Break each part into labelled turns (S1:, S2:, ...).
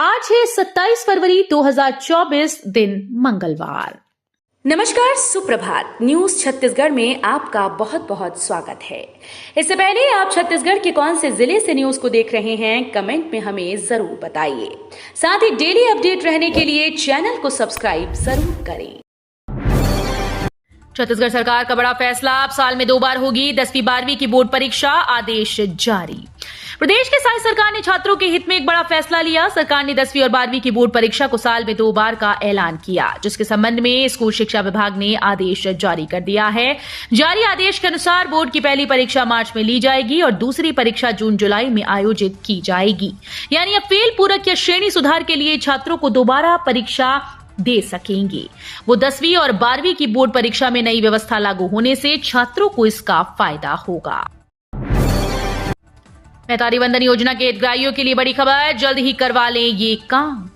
S1: आज है 27 फरवरी 2024 दिन मंगलवार।
S2: नमस्कार, सुप्रभात। न्यूज छत्तीसगढ़ में आपका बहुत बहुत स्वागत है। इससे पहले आप छत्तीसगढ़ के कौन से जिले से न्यूज को देख रहे हैं, कमेंट में हमें जरूर बताइए। साथ ही डेली अपडेट रहने के लिए चैनल को सब्सक्राइब जरूर करें।
S1: छत्तीसगढ़ सरकार का बड़ा फैसला, अब साल में 2 बार होगी 10वीं 12वीं की बोर्ड परीक्षा, आदेश जारी। प्रदेश के साई सरकार ने छात्रों के हित में एक बड़ा फैसला लिया। सरकार ने 10वीं और 12वीं की बोर्ड परीक्षा को साल में 2 बार का ऐलान किया, जिसके संबंध में स्कूल शिक्षा विभाग ने आदेश जारी कर दिया है। जारी आदेश के अनुसार बोर्ड की पहली परीक्षा मार्च में ली जाएगी और दूसरी परीक्षा जून जुलाई में आयोजित की जाएगी। यानी अब फेल, पूरक या श्रेणी सुधार के लिए छात्रों को दोबारा परीक्षा दे सकेंगे। वो 10वीं और 12वीं की बोर्ड परीक्षा में नई व्यवस्था लागू होने से छात्रों को इसका फायदा होगा। मैतारी वंदन योजना के हितग्राहियों के लिए बड़ी खबर, जल्द ही करवा लें ये काम।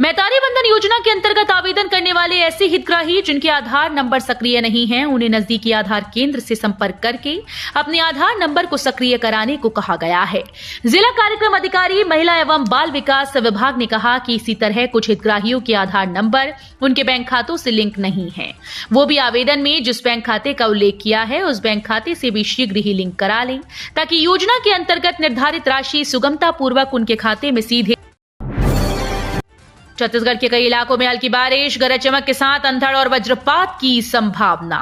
S1: मैतारी वंदन योजना के अंतर्गत आवेदन करने वाले ऐसे हितग्राही जिनके आधार नंबर सक्रिय नहीं है, उन्हें नजदीकी आधार केंद्र से संपर्क करके अपने आधार नंबर को सक्रिय कराने को कहा गया है। जिला कार्यक्रम अधिकारी महिला एवं बाल विकास विभाग ने कहा कि इसी तरह कुछ हितग्राहियों के आधार नंबर उनके बैंक खातों से लिंक नहीं है। वो भी आवेदन में जिस बैंक खाते का उल्लेख किया है उस बैंक खाते से भी शीघ्र ही लिंक करा लें, ताकि योजना के अंतर्गत निर्धारित राशि सुगमता पूर्वक उनके खाते में सीधे। छत्तीसगढ़ के कई इलाकों में हल्की बारिश, गरज चमक के साथ अंधड़ और वज्रपात की संभावना।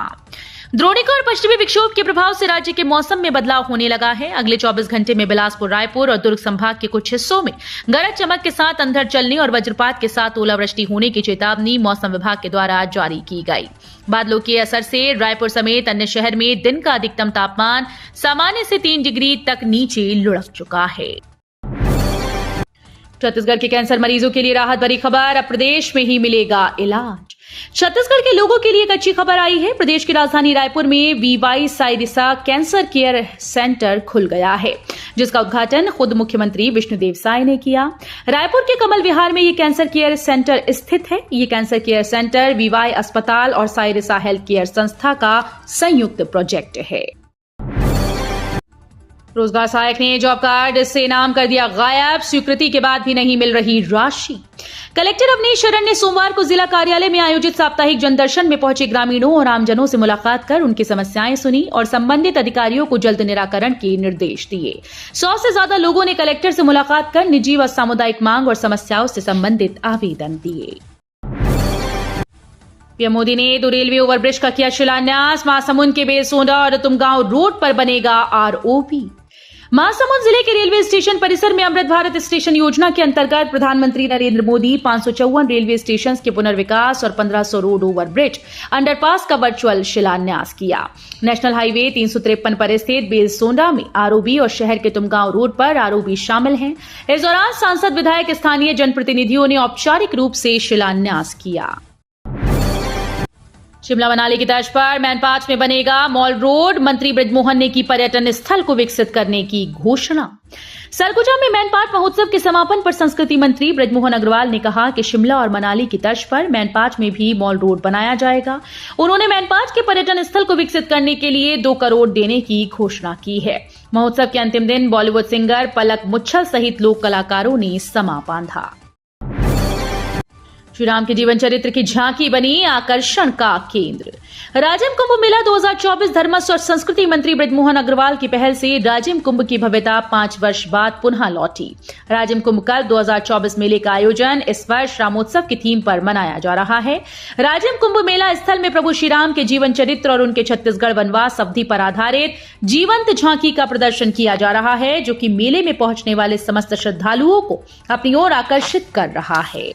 S1: द्रोणिका और पश्चिमी विक्षोभ के प्रभाव से राज्य के मौसम में बदलाव होने लगा है। अगले 24 घंटे में बिलासपुर, रायपुर और दुर्ग संभाग के कुछ हिस्सों में गरज चमक के साथ अंधड़ चलने और वज्रपात के साथ ओलावृष्टि होने की चेतावनी मौसम विभाग के द्वारा जारी की गई। बादलों के असर से रायपुर समेत अन्य शहर में दिन का अधिकतम तापमान सामान्य से 3 डिग्री तक नीचे लुढ़क चुका है। छत्तीसगढ़ के कैंसर मरीजों के लिए राहत भरी खबर, अब प्रदेश में ही मिलेगा इलाज। छत्तीसगढ़ के लोगों के लिए एक अच्छी खबर आई है। प्रदेश की राजधानी रायपुर में वीवाई साइरिसा कैंसर केयर सेंटर खुल गया है, जिसका उद्घाटन खुद मुख्यमंत्री विष्णुदेव साय ने किया। रायपुर के कमल विहार में यह कैंसर केयर सेंटर स्थित है। ये कैंसर केयर सेंटर वीवाई अस्पताल और साइरिसा हेल्थ केयर संस्था का संयुक्त प्रोजेक्ट है। रोजगार सहायक ने जॉब कार्ड से नाम कर दिया गायब, स्वीकृति के बाद भी नहीं मिल रही राशि। कलेक्टर अवनीश शरण ने सोमवार को जिला कार्यालय में आयोजित साप्ताहिक जनदर्शन में पहुंचे ग्रामीणों और आमजनों से मुलाकात कर उनकी समस्याएं सुनी और संबंधित अधिकारियों को जल्द निराकरण के निर्देश दिए। 100 से ज्यादा लोगों ने कलेक्टर से मुलाकात कर निजी व सामुदायिक मांग और समस्याओं से संबंधित आवेदन दिए। पीएम मोदी ने 2 रेलवे ओवरब्रिज का किया शिलान्यास। महासमुंद के बेलसोंडा और तुमगांव रोड पर बनेगा आरओबी। महासमुंद जिले के रेलवे स्टेशन परिसर में अमृत भारत स्टेशन योजना के अंतर्गत प्रधानमंत्री नरेंद्र मोदी 554 रेलवे स्टेशन के पुनर्विकास और 1500 रोड ओवरब्रिज अंडरपास का वर्चुअल शिलान्यास किया। नेशनल हाईवे 353 पर स्थित बेलसोंडा में आरओबी और शहर के तुमगांव रोड पर आरओबी शामिल हैं। इस दौरान सांसद, विधायक, स्थानीय जनप्रतिनिधियों ने औपचारिक रूप से शिलान्यास किया। शिमला मनाली की तर्ज पर मैनपाट में बनेगा मॉल रोड। मंत्री बृजमोहन ने की पर्यटन स्थल को विकसित करने की घोषणा। सरगुजा में मैनपाट महोत्सव के समापन पर संस्कृति मंत्री बृजमोहन अग्रवाल ने कहा कि शिमला और मनाली की तर्ज पर मैनपाट में भी मॉल रोड बनाया जाएगा। उन्होंने मैनपाट के पर्यटन स्थल को विकसित करने के लिए 2 करोड़ देने की घोषणा की है। महोत्सव के अंतिम दिन बॉलीवुड सिंगर पलक मुच्छल सहित लोक कलाकारों ने समा बांधा। श्री राम के जीवन चरित्र की झांकी बनी आकर्षण का केंद्र। राजिम कुंभ मेला 2024 धर्मस्व और संस्कृति मंत्री बृजमोहन अग्रवाल की पहल से राजिम कुंभ की भव्यता 5 वर्ष बाद पुनः लौटी। राजिम कुंभ कल 2024 मेले का आयोजन इस वर्ष रामोत्सव की थीम पर मनाया जा रहा है। राजिम कुंभ मेला स्थल में प्रभु श्री राम के जीवन चरित्र और उनके छत्तीसगढ़ वनवास अवधि पर आधारित जीवंत झांकी का प्रदर्शन किया जा रहा है, जो कि मेले में पहुंचने वाले समस्त श्रद्धालुओं को अपनी ओर आकर्षित कर रहा है।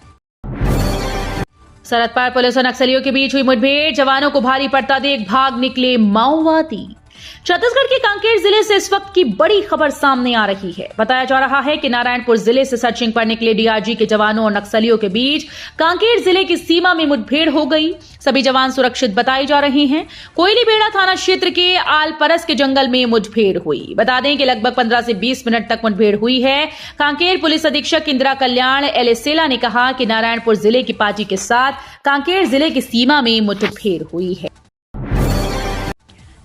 S1: सरहद पार पुलिस और नक्सलियों के बीच हुई मुठभेड़, जवानों को भारी पड़ता देख भाग निकले माओवादी। छत्तीसगढ़ के कांकेर जिले से इस वक्त की बड़ी खबर सामने आ रही है। बताया जा रहा है कि नारायणपुर जिले से सर्चिंग पर निकले डीआरजी के जवानों और नक्सलियों के बीच कांकेर जिले की सीमा में मुठभेड़ हो गई। सभी जवान सुरक्षित बताए जा रहे हैं। कोयलीबेड़ा थाना क्षेत्र के आलपरस के जंगल में मुठभेड़ हुई। बता दें कि लगभग 15 से 20 मिनट तक मुठभेड़ हुई है। कांकेर पुलिस अधीक्षक इंदिरा कल्याण एलेसेला ने कहा कि नारायणपुर जिले की पार्टी के साथ कांकेर जिले की सीमा में मुठभेड़ हुई है।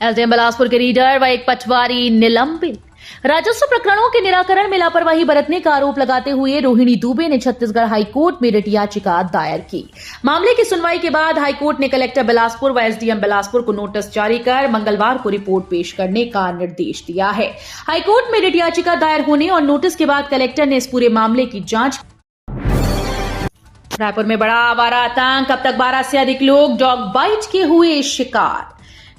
S1: एसडीएम बिलासपुर के रीडर व एक पटवारी निलंबित। राजस्व प्रकरणों के निराकरण में लापरवाही बरतने का आरोप लगाते हुए रोहिणी दुबे ने छत्तीसगढ़ हाईकोर्ट में रिट याचिका दायर की। मामले की सुनवाई के बाद हाईकोर्ट ने कलेक्टर बिलासपुर व एसडीएम बिलासपुर को नोटिस जारी कर मंगलवार को रिपोर्ट पेश करने का निर्देश दिया है। हाईकोर्ट में रिट याचिका दायर होने और नोटिस के बाद कलेक्टर ने इस पूरे मामले की जांच। रायपुर में बड़ा आवारा आतंक, अब तक 12 से अधिक लोग डॉग बाइट के हुए शिकार।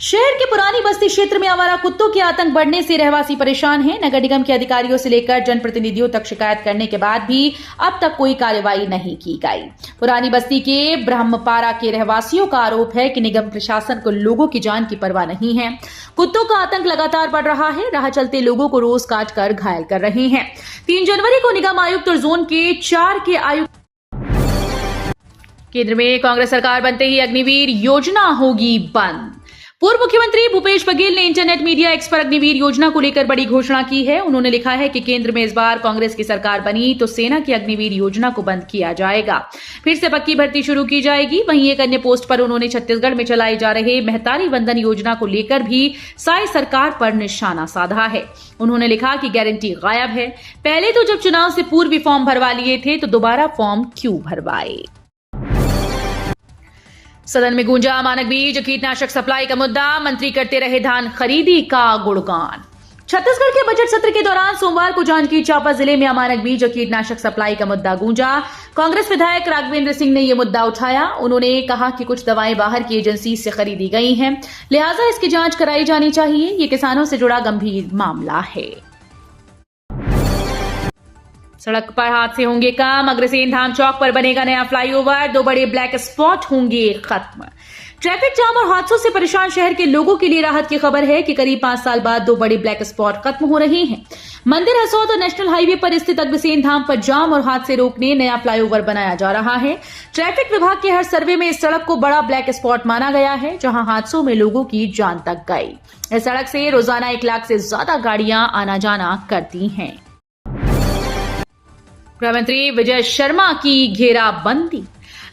S1: शहर के पुरानी बस्ती क्षेत्र में आवारा कुत्तों के आतंक बढ़ने से रहवासी परेशान हैं। नगर निगम के अधिकारियों से लेकर जनप्रतिनिधियों तक शिकायत करने के बाद भी अब तक कोई कार्रवाई नहीं की गई। पुरानी बस्ती के ब्रह्मपारा के रहवासियों का आरोप है कि निगम प्रशासन को लोगों की जान की परवाह नहीं है। कुत्तों का आतंक लगातार बढ़ रहा है। राह चलते लोगों को रोज काट कर घायल कर रहे हैं। 3 जनवरी को निगम आयुक्त और जोन के 4 के आयुक्त। केंद्र में कांग्रेस सरकार बनते ही अग्निवीर योजना होगी बंद। पूर्व मुख्यमंत्री भूपेश बघेल ने इंटरनेट मीडिया एक्स पर अग्निवीर योजना को लेकर बड़ी घोषणा की है। उन्होंने लिखा है कि केंद्र में इस बार कांग्रेस की सरकार बनी तो सेना की अग्निवीर योजना को बंद किया जाएगा, फिर से पक्की भर्ती शुरू की जाएगी। वहीं एक अन्य पोस्ट पर उन्होंने छत्तीसगढ़ में चलाई जा रहे महतारी वंदन योजना को लेकर भी साई सरकार पर निशाना साधा है। उन्होंने लिखा कि गारंटी गायब है। पहले तो जब चुनाव से पूर्व फॉर्म भरवा लिए थे तो दोबारा फॉर्म क्यों भरवाए। सदन में गूंजा मानक बीज कीटनाशक सप्लाई का मुद्दा, मंत्री करते रहे धान खरीदी का गुणगान। छत्तीसगढ़ के बजट सत्र के दौरान सोमवार को जांजगीर चांपा जिले में अमानक बीज और कीटनाशक सप्लाई का मुद्दा गूंजा। कांग्रेस विधायक राघवेंद्र सिंह ने यह मुद्दा उठाया। उन्होंने कहा कि कुछ दवाएं बाहर की एजेंसी से खरीदी गई हैं, लिहाजा इसकी जांच कराई जानी चाहिए। ये किसानों से जुड़ा गंभीर मामला है। सड़क पर हादसे होंगे कम, अग्रसेन धाम चौक पर बनेगा नया फ्लाईओवर, 2 बड़े ब्लैक स्पॉट होंगे खत्म। ट्रैफिक जाम और हादसों से परेशान शहर के लोगों के लिए राहत की खबर है कि करीब 5 साल बाद 2 बड़े ब्लैक स्पॉट खत्म हो रहे हैं। मंदिर हसौद और नेशनल हाईवे पर स्थित अग्रसेन धाम पर जाम और हादसे रोकने नया फ्लाईओवर बनाया जा रहा है। ट्रैफिक विभाग के हर सर्वे में इस सड़क को बड़ा ब्लैक स्पॉट माना गया है, जहां हादसों में लोगों की जान तक गई। इस सड़क से रोजाना 1 लाख से ज्यादा गाड़ियां आना जाना करती हैं। गृहमंत्री विजय शर्मा की घेराबंदी।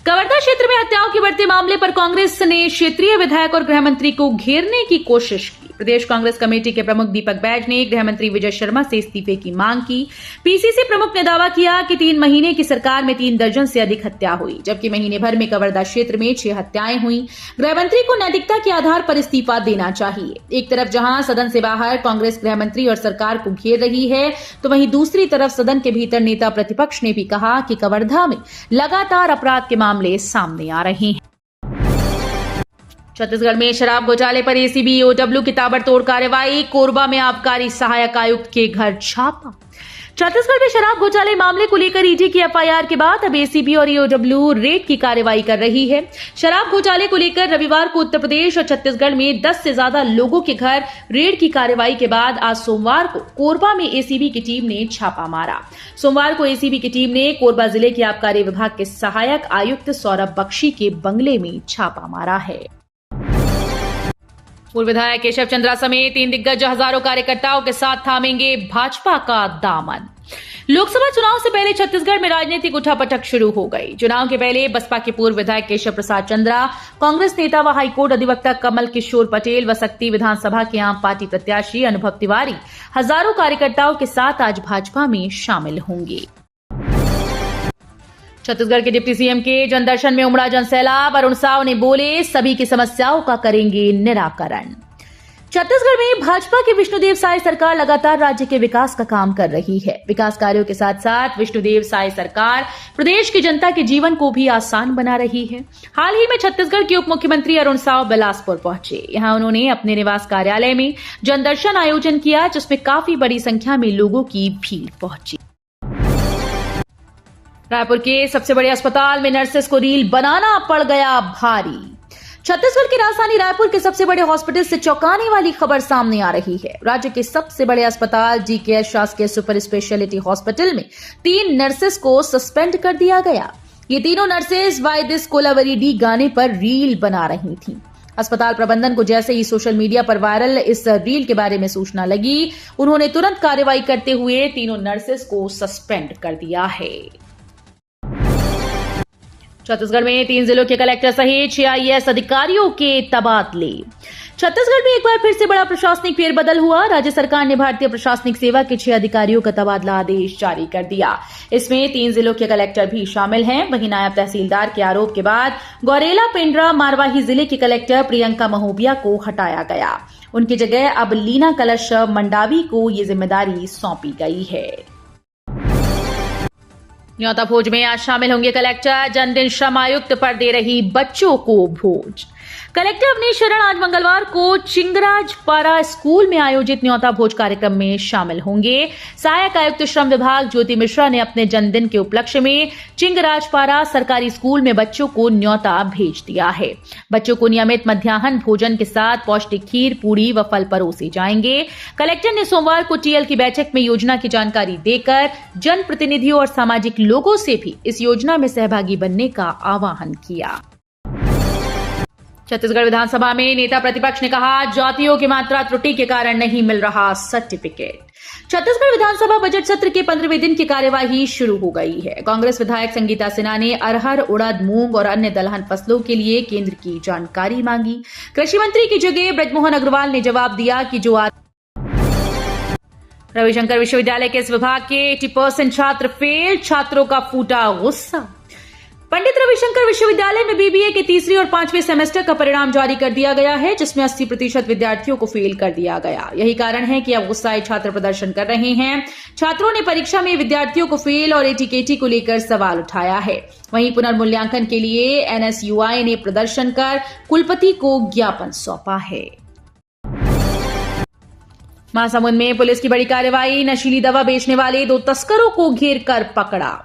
S1: कवर्धा क्षेत्र में हत्याओं के बढ़ते मामले पर कांग्रेस ने क्षेत्रीय विधायक और गृहमंत्री को घेरने की कोशिश की। प्रदेश कांग्रेस कमेटी के प्रमुख दीपक बैज ने गृहमंत्री विजय शर्मा से इस्तीफे की मांग की। पीसीसी प्रमुख ने दावा किया कि 3 महीने की सरकार में 3 दर्जन से अधिक हत्या हुई, जबकि महीने भर में कवर्धा क्षेत्र में 6 हत्याएं हुई। गृहमंत्री को नैतिकता के आधार पर इस्तीफा देना चाहिए। एक तरफ जहां सदन से बाहर कांग्रेस गृहमंत्री और सरकार को घेर रही है, तो वहीं दूसरी तरफ सदन के भीतर नेता प्रतिपक्ष ने भी कहा कि कवर्धा में लगातार अपराध के मामले सामने आ रहे हैं। छत्तीसगढ़ में शराब घोटाले पर एसीबी ईओडब्ल्यू की ताबड़तोड़ कार्रवाई। कोरबा में आबकारी सहायक आयुक्त के घर छापा। छत्तीसगढ़ में शराब घोटाले मामले को लेकर ईडी की एफआईआर के बाद अब एसीबी और ईओडब्ल्यू रेड की कार्रवाई कर रही है। शराब घोटाले को लेकर रविवार को उत्तर प्रदेश और छत्तीसगढ़ में 10 से ज्यादा लोगों के घर रेड की कार्रवाई के बाद आज सोमवार को कोरबा में एसीबी की टीम ने छापा मारा। सोमवार को एसीबी की टीम ने कोरबा जिले के आबकारी विभाग के सहायक आयुक्त सौरभ बख्शी के बंगले में छापा मारा है। पूर्व विधायक केशव चंद्रा समेत 3 दिग्गज हजारों कार्यकर्ताओं के साथ थामेंगे भाजपा का दामन। लोकसभा चुनाव से पहले छत्तीसगढ़ में राजनीतिक उठापटक शुरू हो गई। चुनाव के पहले बसपा के पूर्व विधायक केशव प्रसाद चंद्रा, कांग्रेस नेता व हाईकोर्ट अधिवक्ता कमल किशोर पटेल व सक्ती विधानसभा के आम पार्टी प्रत्याशी अनुभव तिवारी हजारों कार्यकर्ताओं के साथ आज भाजपा में शामिल होंगे। छत्तीसगढ़ के डिप्टी सीएम के जनदर्शन में उमड़ा जनसैलाब। अरुण साव ने बोले, सभी की समस्याओं का करेंगे निराकरण। छत्तीसगढ़ में भाजपा की विष्णुदेव साय सरकार लगातार राज्य के विकास का काम कर रही है। विकास कार्यों के साथ साथ विष्णुदेव साय सरकार प्रदेश की जनता के जीवन को भी आसान बना रही है। हाल ही में छत्तीसगढ़ के उप मुख्यमंत्री अरुण साव बिलासपुर पहुंचे। यहां उन्होंने अपने निवास कार्यालय में जनदर्शन आयोजन किया, जिसमें काफी बड़ी संख्या में लोगों की भीड़ पहुंची। रायपुर के सबसे बड़े अस्पताल में नर्सेस को रील बनाना पड़ गया भारी। छत्तीसगढ़ की राजधानी रायपुर के सबसे बड़े हॉस्पिटल से चौंकाने वाली खबर सामने आ रही है। राज्य के सबसे बड़े अस्पताल जीकेएस शासकीय सुपर स्पेशलिटी हॉस्पिटल में 3 नर्सेस को सस्पेंड कर दिया गया। ये तीनों nurses why this Kolaveri D गाने पर रील बना रही थीं। अस्पताल प्रबंधन को जैसे ही सोशल मीडिया पर वायरल इस रील के बारे में सूचना लगी, उन्होंने तुरंत कार्रवाई करते हुए तीनों नर्सेस को सस्पेंड कर दिया है। छत्तीसगढ़ में 3 जिलों के कलेक्टर सहित 6 आईएएस अधिकारियों के तबादले। छत्तीसगढ़ में एक बार फिर से बड़ा प्रशासनिक फेरबदल हुआ। राज्य सरकार ने भारतीय प्रशासनिक सेवा के 6 अधिकारियों का तबादला आदेश जारी कर दिया। इसमें 3 जिलों के कलेक्टर भी शामिल हैं। वहीं नायब तहसीलदार के आरोप के बाद गौरेला पेंड्रा मारवाही जिले की कलेक्टर प्रियंका महोबिया को हटाया गया। उनकी जगह अब लीना कलशव मंडावी को ये जिम्मेदारी सौंपी गई है। न्योता भोज में आज शामिल होंगे कलेक्टर। जन्मदिन श्रम आयुक्त पर दे रही बच्चों को भोज। कलेक्टर अवनीश शरण आज मंगलवार को चिंगराजपारा स्कूल में आयोजित न्योता भोज कार्यक्रम में शामिल होंगे। सहायक आयुक्त श्रम विभाग ज्योति मिश्रा ने अपने जन्मदिन के उपलक्ष्य में चिंगराजपारा सरकारी स्कूल में बच्चों को न्योता भेज दिया है। बच्चों को नियमित मध्याह्न भोजन के साथ पौष्टिक खीर, पूरी व फल परोसे जाएंगे। कलेक्टर ने सोमवार को टीएल की बैठक में योजना की जानकारी देकर जनप्रतिनिधियों और सामाजिक लोगों से भी इस योजना में सहभागी बनने का आह्वान किया। छत्तीसगढ़ विधानसभा में नेता प्रतिपक्ष ने कहा, जातियों की मात्रा त्रुटि के कारण नहीं मिल रहा सर्टिफिकेट। छत्तीसगढ़ विधानसभा बजट सत्र के 15वें दिन की कार्यवाही शुरू हो गई है। कांग्रेस विधायक संगीता सिन्हा ने अरहर, उड़द, मूंग और अन्य दलहन फसलों के लिए केंद्र की जानकारी मांगी। कृषि मंत्री की जगह ब्रजमोहन अग्रवाल ने जवाब दिया कि जो रविशंकर विश्वविद्यालय के इस विभाग के 80% छात्र फेल, छात्रों का फूटा गुस्सा। पंडित रविशंकर विश्वविद्यालय में बीबीए के 3रे और 5वें सेमेस्टर का परिणाम जारी कर दिया गया है, जिसमें 80% विद्यार्थियों को फेल कर दिया गया। यही कारण है कि अब गुस्साए छात्र प्रदर्शन कर रहे हैं। छात्रों ने परीक्षा में विद्यार्थियों को फेल और एटीकेटी को लेकर सवाल उठाया है। वहीं पुनर्मूल्यांकन के लिए एनएसयूआई ने प्रदर्शन कर कुलपति को ज्ञापन सौंपा है। महासमुंद में पुलिस की बड़ी कार्रवाई। नशीली दवा बेचने वाले 2 तस्करों को घेर कर पकड़ा।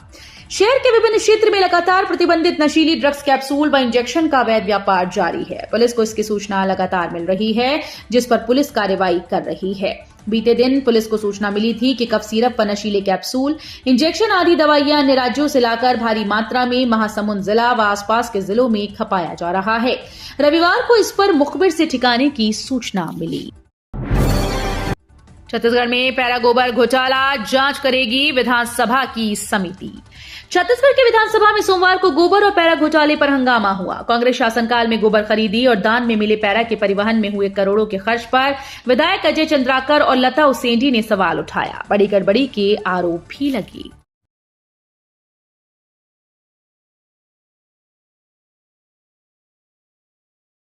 S1: शहर के विभिन्न क्षेत्र में लगातार प्रतिबंधित नशीली ड्रग्स कैप्सूल व इंजेक्शन का अवैध व्यापार जारी है। पुलिस को इसकी सूचना लगातार मिल रही है, जिस पर पुलिस कार्रवाई कर रही है। बीते दिन पुलिस को सूचना मिली थी कि कफ सिरप व नशीले कैप्सूल, इंजेक्शन आदि दवाइयां अन्य राज्यों से लाकर भारी मात्रा में महासमुंद जिला व आसपास के जिलों में खपाया जा रहा है। रविवार को इस पर मुखबिर से ठिकाने की सूचना मिली। छत्तीसगढ़ में पैरा गोबर घोटाला, जांच करेगी विधानसभा की समिति। छत्तीसगढ़ के विधानसभा में सोमवार को गोबर और पैरा घोटाले पर हंगामा हुआ। कांग्रेस शासनकाल में गोबर खरीदी और दान में मिले पैरा के परिवहन में हुए करोड़ों के खर्च पर विधायक अजय चंद्राकर और लता उसेंडी ने सवाल उठाया। बड़ी गड़बड़ी के आरोप भी लगे।